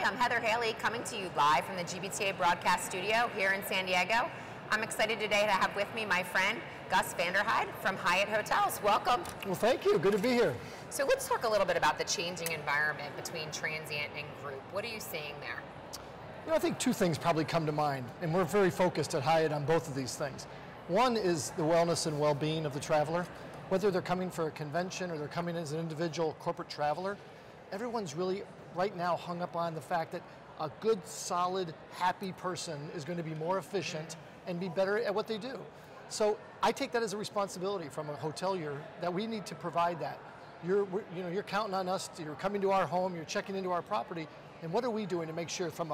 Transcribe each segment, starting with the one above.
Hi, I'm Heather Haley, coming to you live from the GBTA broadcast studio here in San Diego. I'm excited today to have with me my friend, Gus Vonderheide from Hyatt Hotels. Welcome. Well, thank you. Good to be here. So let's talk a little bit about the changing environment between transient and group. What are you seeing there? I think two things probably come to mind, and we're very focused at Hyatt on both of these things. One is the wellness and well-being of the traveler. Whether they're coming for a convention or they're coming as an individual corporate traveler, everyone's really right now hung up on the fact that a good, solid, happy person is going to be more efficient and be better at what they do. So I take that as a responsibility from a hotelier that we need to provide that. You're counting on us, you're coming to our home, you're checking into our property, and what are we doing to make sure from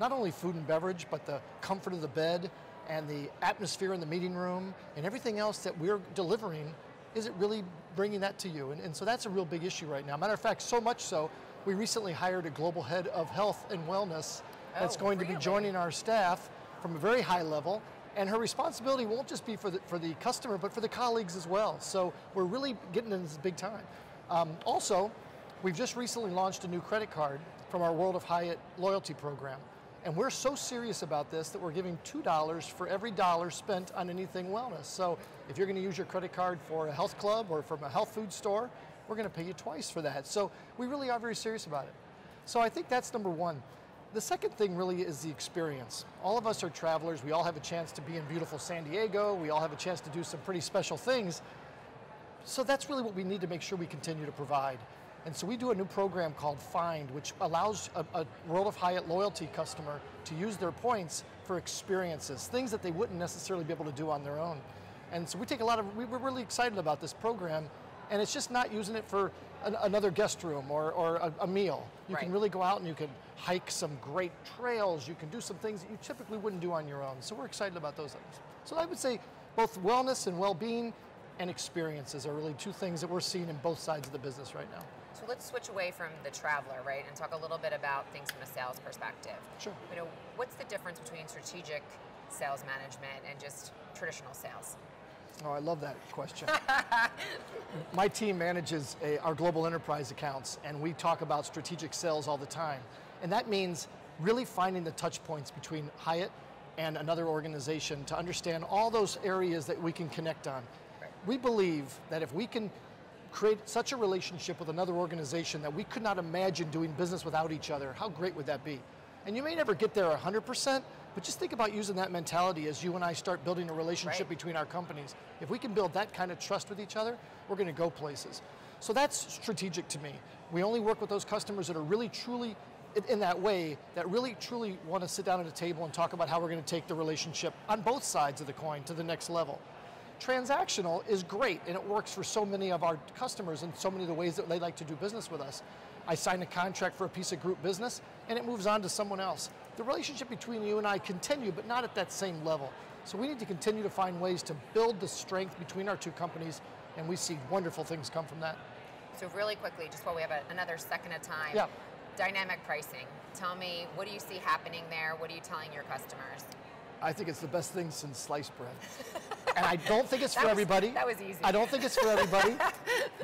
not only food and beverage, but the comfort of the bed and the atmosphere in the meeting room and everything else that we're delivering, is it really bringing that to you? And so that's a real big issue right now. Matter of fact, so much so, we recently hired a global head of health and wellness that's going to be joining our staff from a very high level, and her responsibility won't just be for the customer, but for the colleagues as well. So we're really getting into this big time. Also, we've just recently launched a new credit card from our World of Hyatt loyalty program. And we're so serious about this that we're giving $2 for every dollar spent on anything wellness. So if you're going to use your credit card for a health club or from a health food store, we're going to pay you twice for that. So we really are very serious about it. So I think that's number one. The second thing really is the experience. All of us are travelers. We all have a chance to be in beautiful San Diego. We all have a chance to do some pretty special things. So that's really what we need to make sure we continue to provide. And so we do a new program called Find, which allows a World of Hyatt loyalty customer to use their points for experiences, things that they wouldn't necessarily be able to do on their own. And so we take we're really excited about this program, and it's just not using it for another guest room or a meal. You can really go out and you can hike some great trails, you can do some things that you typically wouldn't do on your own. So we're excited about those things. So I would say both wellness and well-being and experiences are really two things that we're seeing in both sides of the business right now. So let's switch away from the traveler, right, and talk a little bit about things from a sales perspective. Sure. What's the difference between strategic sales management and just traditional sales? Oh, I love that question. My team manages our global enterprise accounts, and we talk about strategic sales all the time. And that means really finding the touch points between Hyatt and another organization to understand all those areas that we can connect on. We believe that if we can create such a relationship with another organization that we could not imagine doing business without each other, how great would that be? And you may never get there 100%, but just think about using that mentality as you and I start building a relationship between our companies. If we can build that kind of trust with each other, we're going to go places. So that's strategic to me. We only work with those customers that are really truly in that way, that really truly want to sit down at a table and talk about how we're going to take the relationship on both sides of the coin to the next level. Transactional is great, and it works for so many of our customers in so many of the ways that they like to do business with us. I sign a contract for a piece of group business, and it moves on to someone else. The relationship between you and I continue, but not at that same level. So we need to continue to find ways to build the strength between our two companies, and we see wonderful things come from that. So really quickly, just while we have another second of time, dynamic pricing. Tell me, what do you see happening there? What are you telling your customers? I think it's the best thing since sliced bread. And I don't think it's for everybody. That was easy. I don't think it's for everybody.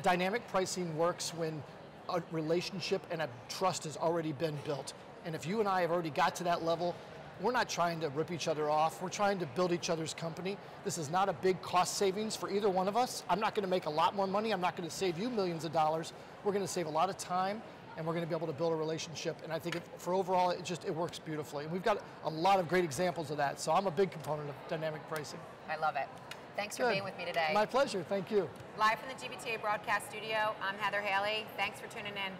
Dynamic pricing works when a relationship and a trust has already been built. And if you and I have already got to that level, we're not trying to rip each other off. We're trying to build each other's company. This is not a big cost savings for either one of us. I'm not going to make a lot more money. I'm not going to save you millions of dollars. We're going to save a lot of time, and we're going to be able to build a relationship. And I think for overall, it works beautifully. And we've got a lot of great examples of that. So I'm a big component of dynamic pricing. I love it. Thanks for being with me today. My pleasure. Thank you. Live from the GBTA broadcast studio, I'm Heather Haley. Thanks for tuning in.